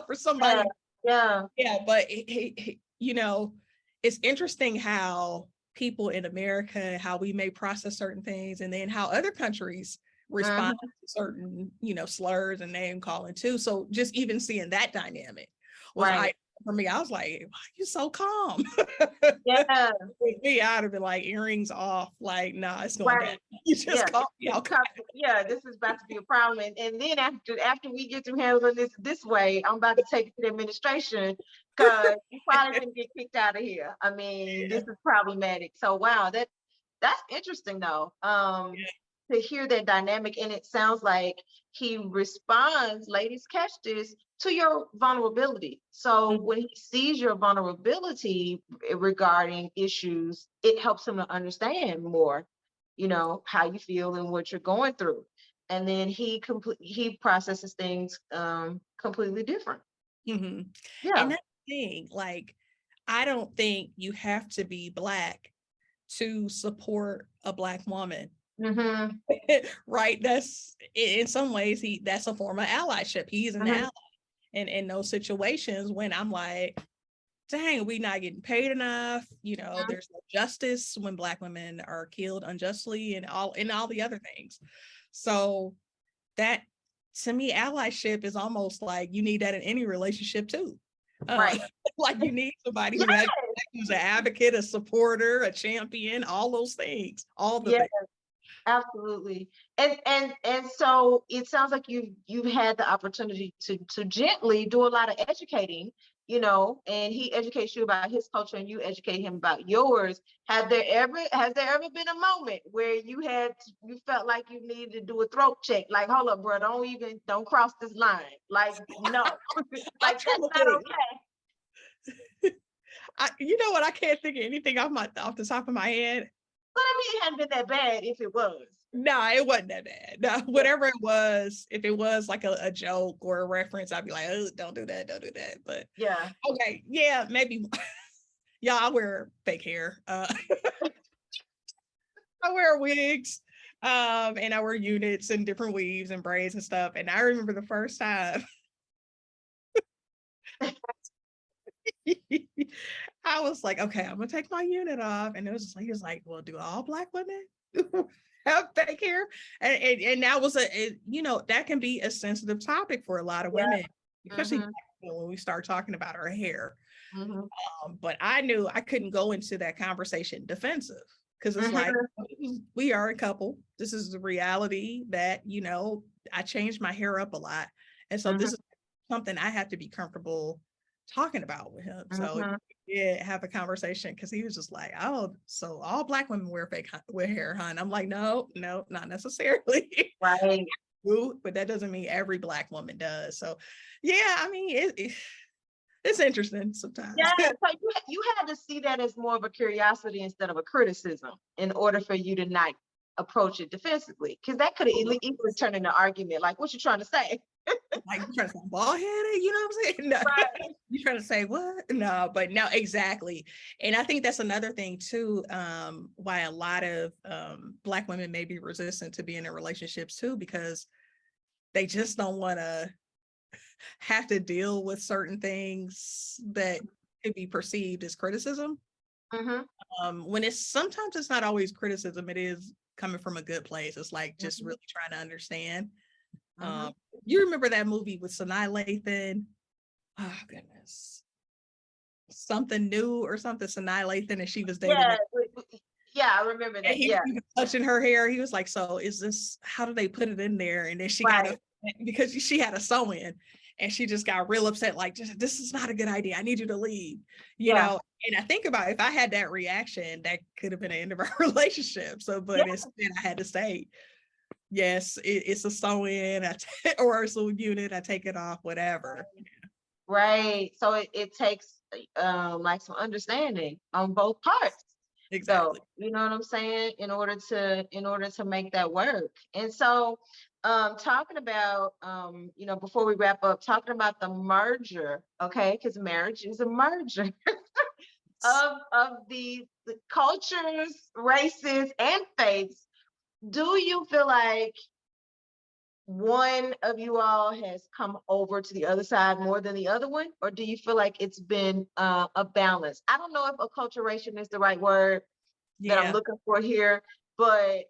for somebody. Yeah. But it's interesting how people in America, how we may process certain things, and then how other countries respond to certain, slurs and name calling too. So just even seeing that dynamic was for me, I was like, why are you so calm? Yeah. With me, I'd have been like earrings off, like, nah, it's going down. You just call me out. Yeah, this is about to be a problem. And then after we get to handling this way, I'm about to take it to the administration because you probably can get kicked out of here. This is problematic. So wow, that's interesting though. To hear that dynamic, and it sounds like he responds, ladies, catch this, to your vulnerability. So when he sees your vulnerability regarding issues, it helps him to understand more, how you feel and what you're going through. And then he processes things completely different. Yeah. And that's the thing, like, I don't think you have to be Black to support a Black woman. Right. That's in some ways that's a form of allyship. He's an ally. And in those situations when I'm like, dang, we not getting paid enough. Mhm. There's no justice when Black women are killed unjustly, and all the other things. So that, to me, allyship is almost like you need that in any relationship too. Uh, Right. like you need somebody Yeah. who's an advocate, a supporter, a champion, all those things, all the Yeah. things. Absolutely. And so it sounds like you've had the opportunity to gently do a lot of educating, and he educates you about his culture and you educate him about yours. Has there ever been a moment where you felt like you needed to do a throat check? Like, hold up, bro, don't cross this line. Like, no. I'm Like, trying that's to not think. okay. You know what? I can't think of anything off the top of my head. But I mean, it hadn't been that bad if it was. No, it wasn't that bad. No, Yeah. whatever it was, if it was like a joke or a reference, I'd be like, oh, don't do that, don't do that. But Yeah. okay, yeah, maybe. Yeah, I wear fake hair. I wear wigs, and I wear units and different weaves and braids and stuff. And I remember the first time I was like, okay, I'm gonna take my unit off. And it was just like, he was like, well, do all Black women have fake hair? And that was that can be a sensitive topic for a lot of Yeah. women, especially Mm-hmm. when we start talking about our hair. Mm-hmm. But I knew I couldn't go into that conversation defensive, because it's like, Mm-hmm. we are a couple. This is the reality that, I changed my hair up a lot. And so Mm-hmm. this is something I have to be comfortable talking about with him. So Mm-hmm. yeah, have a conversation, because he was just like, oh, so all Black women wear wear hair, huh? And I'm like, no, not necessarily. Right. But that doesn't mean every Black woman does. So yeah, I mean, it's interesting sometimes. Yeah, so you had to see that as more of a curiosity instead of a criticism in order for you to not approach it defensively, because that could have easily turned into an argument. Like, what you trying to say? Like, you trying to say bald headed, you know what I'm saying? No, Right. you trying to say what? No, but no, exactly. And I think that's another thing too, why a lot of Black women may be resistant to being in relationships too, because they just don't want to have to deal with certain things that could be perceived as criticism. Mm-hmm. When sometimes it's not always criticism, it is coming from a good place. It's like just Mm-hmm. really trying to understand. Mm-hmm. You remember that movie with Sanaa Lathan? Oh goodness, something new or something. Sanaa Lathan, and she was dating Yeah, that. yeah, I remember And that. Yeah, he was touching her hair. He was like, "So is this? How do they put it in there?" And then she got right. a because she had a sew in, and she just got real upset. Like, this is not a good idea. I need you to leave. Yeah, And I think about, if I had that reaction, that could have been the end of our relationship. So, yeah, but instead, I had to say, yes, it's a sew in, or it's a unit. I take it off, whatever. right. So it takes like some understanding on both parts. So Exactly. you know what I'm saying, in order to make that work. And so talking about before we wrap up, talking about the merger, okay, because marriage is a merger of the cultures, races, and faiths. Do you feel like one of you all has come over to the other side more than the other one, or do you feel like it's been a balance? I don't know if acculturation is the right word that I'm Yeah. looking for here, but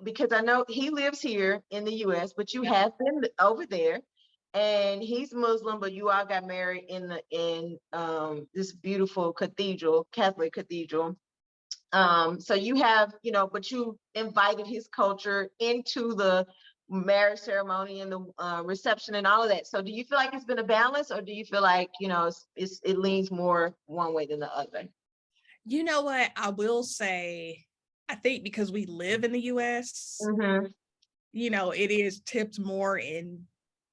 because I know he lives here in the US, but you have been over there, and he's Muslim, but you all got married in this beautiful cathedral, Catholic cathedral. So you have, but you invited his culture into the marriage ceremony and the reception and all of that. So do you feel like it's been a balance, or do you feel like, it leans more one way than the other? You know what? I will say, I think because we live in the US, Mm-hmm. it is tipped more in,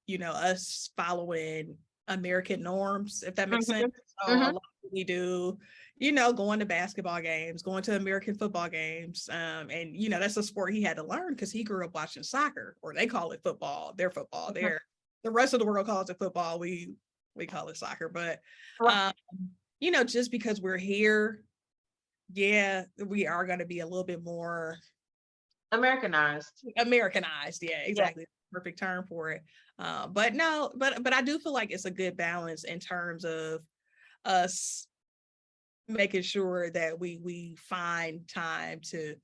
us following American norms, if that makes sense. So a Mm-hmm. lot of what we do, going to basketball games, going to American football games. And, that's a sport he had to learn, because he grew up watching soccer, or they call it football, their football. Mm-hmm. The rest of the world calls it football. We call it soccer. But, Right. just because we're here, yeah, we are going to be a little bit more Americanized. Americanized. Yeah, Yeah. exactly. Perfect term for it. But no, but I do feel like it's a good balance in terms of us making sure that we find time to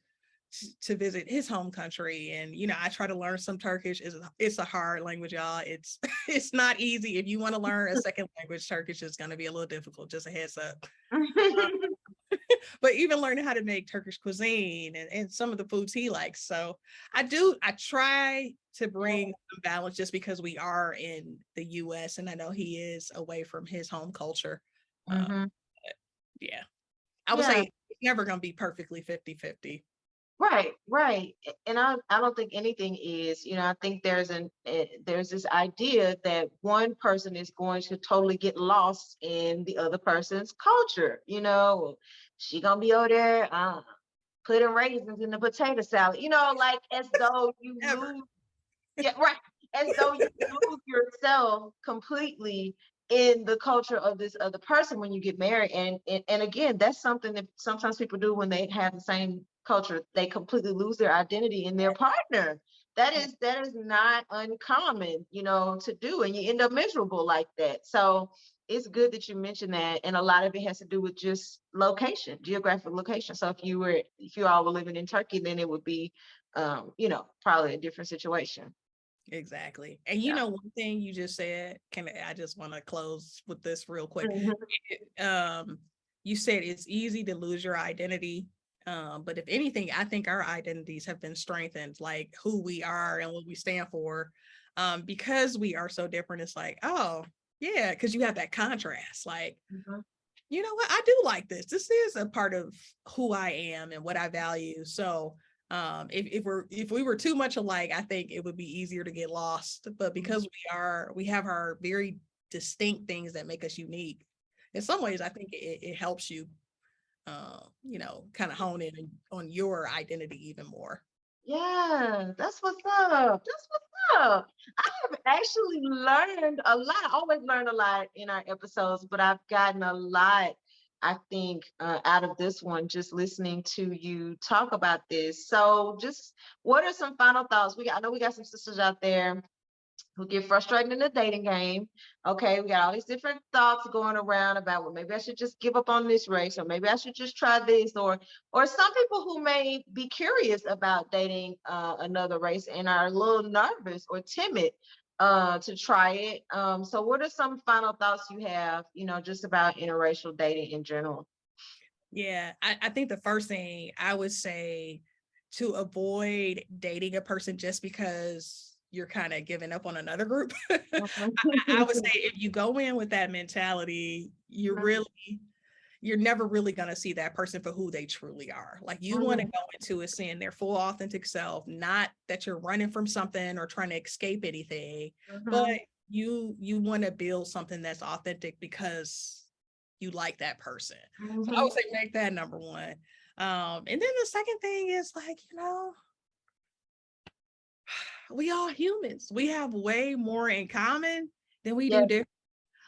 visit his home country. And I try to learn some Turkish. It's a hard language, y'all. It's it's not easy. If you want to learn a second language, Turkish is going to be a little difficult, just a heads up. But even learning how to make Turkish cuisine and some of the foods he likes. So I try to bring some balance, just because we are in the US and I know he is away from his home culture. Yeah, I would say it's never going to be perfectly 50-50. Right. And I don't think anything is, I think there's this idea that one person is going to totally get lost in the other person's culture. She gonna be over there putting raisins in the potato salad, like as though you Ever. lose, yeah, right, as though you lose yourself completely in the culture of this other person when you get married. And again, that's something that sometimes people do when they have the same culture. They completely lose their identity in their partner. That is not uncommon, to do, and you end up miserable like that. So it's good that you mentioned that, and a lot of it has to do with just location, geographic location. So if you all were living in Turkey, then it would be probably a different situation. Exactly. And one thing you just said, I just want to close with this real quick. You said it's easy to lose your identity. But if anything, I think our identities have been strengthened, like who we are and what we stand for. Because we are so different, it's like, oh, yeah, because you have that contrast. Like, you know what? I do like this. This is a part of who I am and what I value. So if we were too much alike, I think it would be easier to get lost. But because we have our very distinct things that make us unique. In some ways, I think it helps you, kind of hone in on your identity even more. Yeah, that's what's up. That's what's up. I have actually learned a lot. I always learn a lot in our episodes, but I've gotten a lot, I think, out of this one, just listening to you talk about this. So just what are some final thoughts? I know we got some sisters out there who get frustrated in the dating game. Okay, we got all these different thoughts going around about, well, maybe I should just give up on this race, or maybe I should just try this, or some people who may be curious about dating another race and are a little nervous or timid to try it. So what are some final thoughts you have, just about interracial dating in general? Yeah, I think the first thing I would say, to avoid dating a person just because you're kind of giving up on another group. I would say if you go in with that mentality, you're never really going to see that person for who they truly are. Like, you want to go into it seeing their full authentic self, not that you're running from something or trying to escape anything, but you want to build something that's authentic because you like that person. So I would say make that number one. And then the second thing is, like, we all humans. We have way more in common than we do different.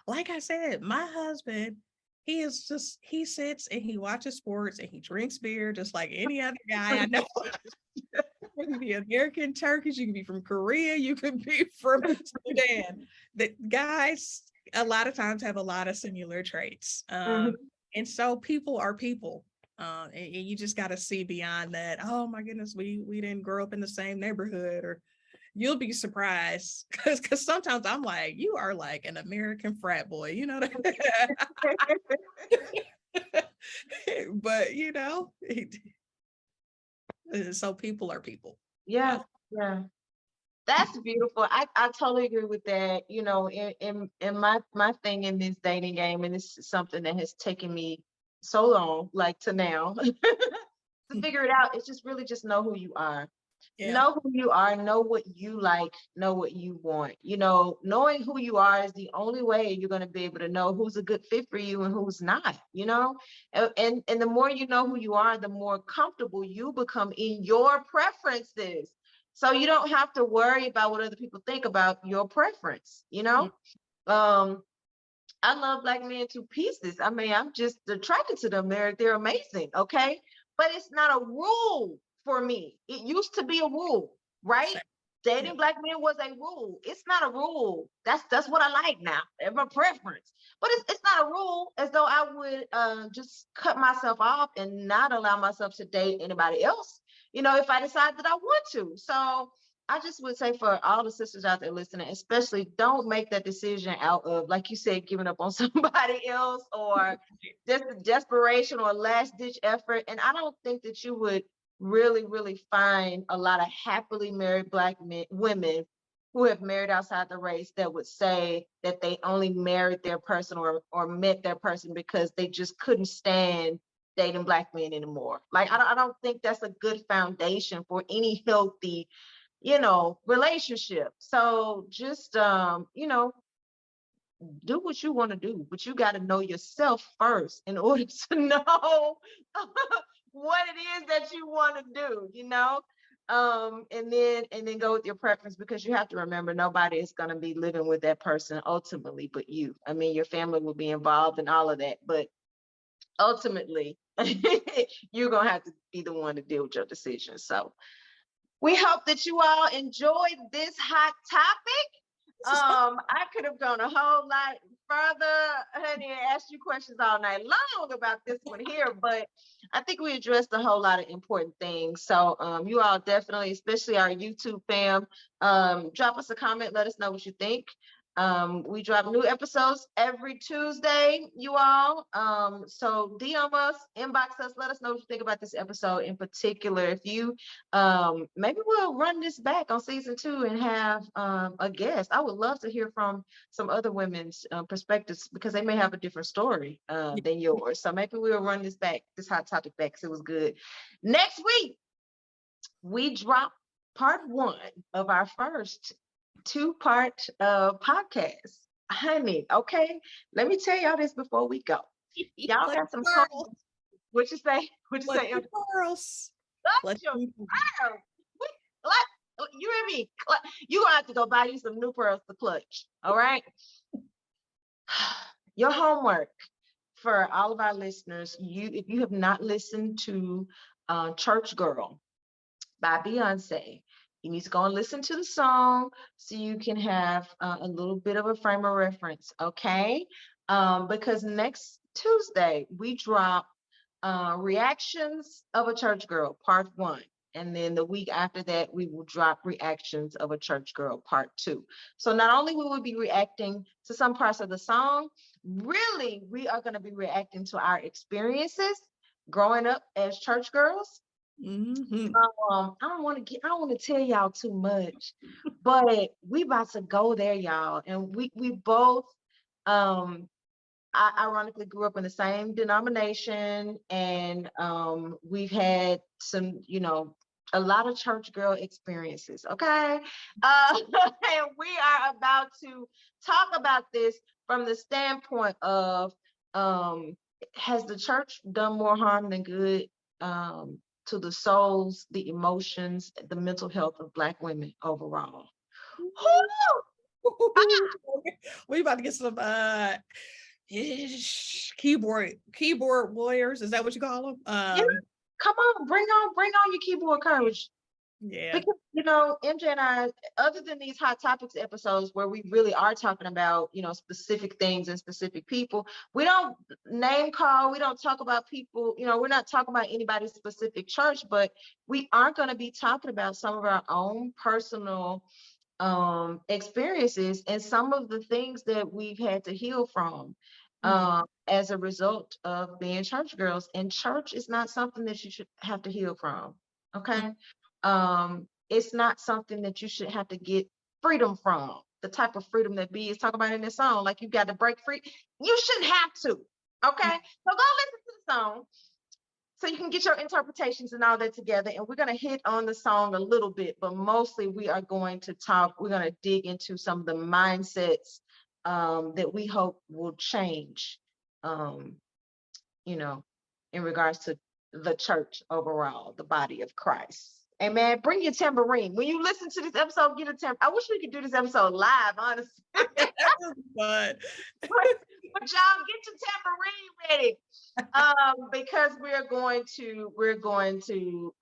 Like I said, my husband, he sits and he watches sports and he drinks beer just like any other guy I know. You can be American, Turkish, you can be from Korea, you can be from Sudan. The guys a lot of times have a lot of similar traits. And so people are people. And you just got to see beyond that. Oh my goodness, we didn't grow up in the same neighborhood, or you'll be surprised because sometimes I'm like, you are like an American frat boy, but so people are people. Yeah. That's beautiful. I totally agree with that. In my thing in this dating game, and this is something that has taken me so long, like to now, to figure it out. It's just really just know who you are. Know who you are, know what you like, know what you want. Knowing who you are is the only way you're going to be able to know who's a good fit for you and who's not, and the more you know who you are, the more comfortable you become in your preferences. So you don't have to worry about what other people think about your preference, I love Black men to pieces. I mean, I'm just attracted to them. They're amazing, okay? But it's not a rule for me. It used to be a rule, right? Dating black men was a rule. It's not a rule. That's what I like now. It's my preference. But it's not a rule, as though I would just cut myself off and not allow myself to date anybody else, if I decide that I want to. So I just would say for all the sisters out there listening, especially, don't make that decision out of, like you said, giving up on somebody else, or just a desperation or a last ditch effort. And I don't think that you would really, really find a lot of happily married black women who have married outside the race that would say that they only married their person or met their person because they just couldn't stand dating black men anymore. Like, I don't think that's a good foundation for any healthy, relationship. So just, do what you want to do, but you got to know yourself first in order to know what it is that you want to do, and then go with your preference, because you have to remember nobody is going to be living with that person ultimately but you. I mean, your family will be involved in all of that, but ultimately you're going to have to be the one to deal with your decisions. So we hope that you all enjoyed this hot topic. I could have gone a whole lot further, honey, and asked you questions all night long about this one here, but I think we addressed a whole lot of important things. So you all definitely, especially our YouTube fam, drop us a comment, let us know what you think. We drop new episodes every Tuesday, you all. So DM us, inbox us, let us know what you think about this episode in particular. If you, maybe we'll run this back on season 2 and have a guest. I would love to hear from some other women's perspectives, because they may have a different story than yours. So maybe we'll run this hot topic back, because it was good. Next week, we drop part 1 of our first 2-part podcast. Honey, okay, let me tell y'all this before we go. Y'all got some girls. What you say? Girls. You hear me? You gonna have to go buy you some new pearls to clutch. All right. Your homework for all of our listeners, if you have not listened to Church Girl by Beyonce, you need to go and listen to the song so you can have a little bit of a frame of reference, okay? Because next Tuesday, we drop Reactions of a Church Girl, part 1. And then the week after that, we will drop Reactions of a Church Girl, part 2. So not only will we be reacting to some parts of the song, really, we are going to be reacting to our experiences growing up as church girls. Mm-hmm. I don't want to tell y'all too much, but we about to go there, y'all. And we both I ironically grew up in the same denomination, and we've had some, a lot of church girl experiences, okay? And we are about to talk about this from the standpoint of, has the church done more harm than good to the souls, the emotions, the mental health of Black women overall? We about to get some keyboard warriors. Is that what you call them? Yeah. Come on, bring on your keyboard courage. Yeah. Because, MJ and I, other than these hot topics episodes where we really are talking about, specific things and specific people, we don't name call, we don't talk about people, we're not talking about anybody's specific church, but we aren't going to be talking about some of our own personal experiences and some of the things that we've had to heal from as a result of being church girls. And church is not something that you should have to heal from, okay? It's not something that you should have to get freedom from, the type of freedom that B is talking about in this song. Like, you got to break free. You shouldn't have to, okay? So go listen to the song so you can get your interpretations and all that together. And we're going to hit on the song a little bit, but mostly we're going to dig into some of the mindsets that we hope will change, in regards to the church overall, the body of Christ. Amen. Bring your tambourine. When you listen to this episode, get a tambourine. I wish we could do this episode live, honestly. But y'all get your tambourine ready. Because we're going to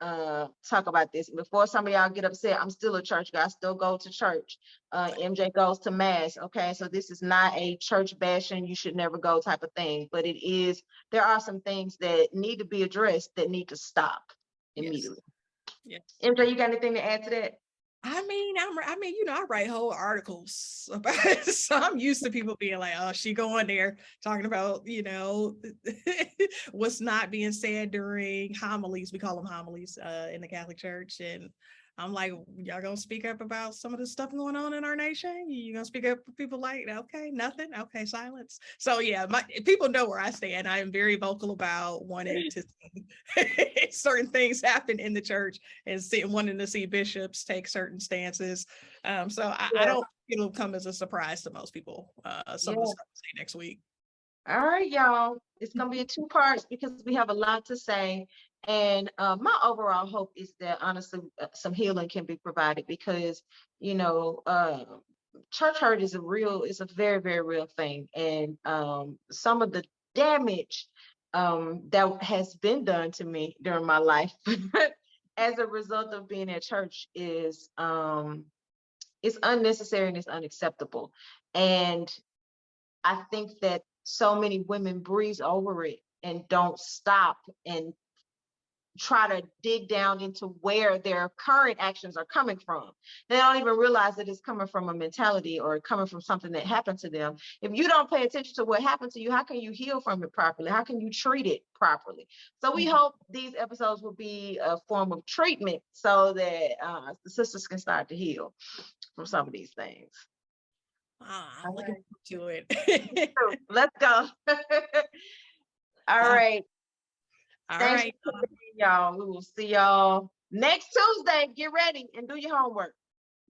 talk about this. Before some of y'all get upset, I'm still a church guy. I still go to church. MJ goes to mass. Okay, so this is not a church bashing, you should never go type of thing, but it is. There are some things that need to be addressed that need to stop immediately. Yes. MJ, you got anything to add to that? I mean, I write whole articles about it, so I'm used to people being like, "Oh, she going there talking about, what's not being said during homilies. We call them homilies in the Catholic Church." And I'm like, "Y'all gonna speak up about some of the stuff going on in our nation? You gonna speak up for people like, okay, nothing, okay, silence." So yeah, people know where I stand. I am very vocal about wanting to see certain things happen in the church and wanting to see bishops take certain stances. So I don't think it'll come as a surprise to most people. Some of the stuff I'll say next week. All right, y'all. It's gonna be in 2 parts because we have a lot to say. And my overall hope is that honestly, some healing can be provided because church hurt is a very, very real thing. And some of the damage that has been done to me during my life as a result of being at church is it's unnecessary and it's unacceptable. And I think that so many women breeze over it and don't stop and try to dig down into where their current actions are coming from. They don't even realize that it's coming from a mentality or coming from something that happened to them. If you don't pay attention to what happened to you, how can you heal from it properly? How can you treat it properly? So we hope these episodes will be a form of treatment so that the sisters can start to heal from some of these things. I'm looking forward to it. Let's go. All right. All Thanks right. for y'all. We will see y'all next Tuesday. Get ready and do your homework.